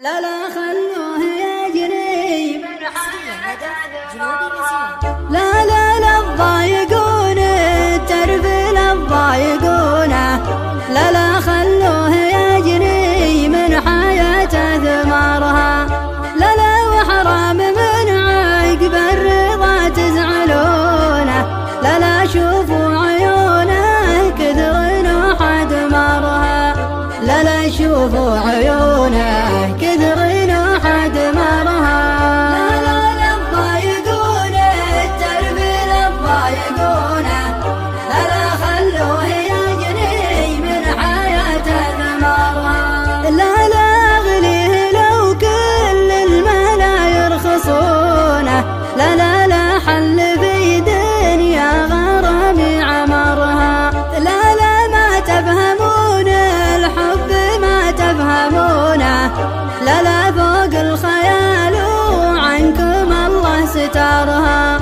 لا لا خلوه يجري من لا لا لا تضايقون الترف لا تضايقونه لا لا خلوه يجري من حياته ثمارها لا لا وحرام من عقب الرضا تزعلونه لا لا شوفوا عيونه كثر نوح دمارها لا لا شوفوا عيونه كثر نوح دمارها لا لا لا تضايقون الترف لا تضايقونه لا لا خلوه يجري من حياته ثمارها لا لا اغليه لو كل الملا يرخصونه لا لا لا حل في دنيا غرام عمرها لا لا ما تفهمون الحب ما تفهمونه لا لا فوق الخيال وعنكم الله ستارها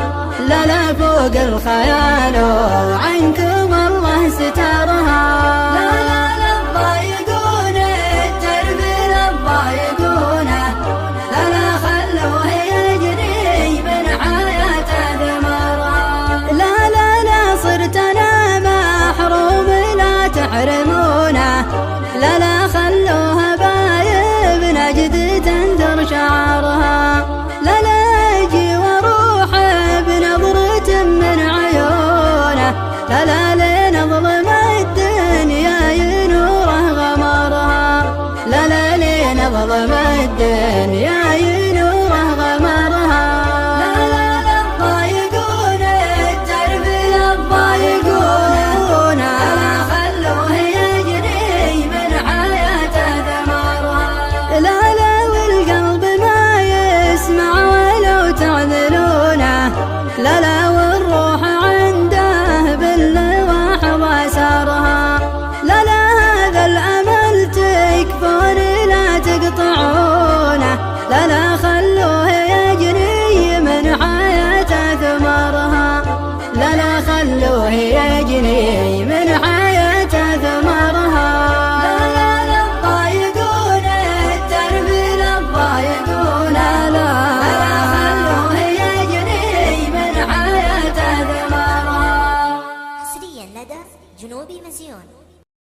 لا لا فوق الخيال وعنكم الله ستارها لا لا لا تضايقون الترف لا تضايقونه لا لا خلوه يجري من حياته ثمارها لا لا لا صرت انا محروم لا تحرمونه لا لا خلوها بايب نجد تنثر شعرها لا لا اجي واروح بنظرة من عيونه لا لا لنظلم الدنيا ينوره غمارها لا لا لنظلم الدنيا ينوره غمارها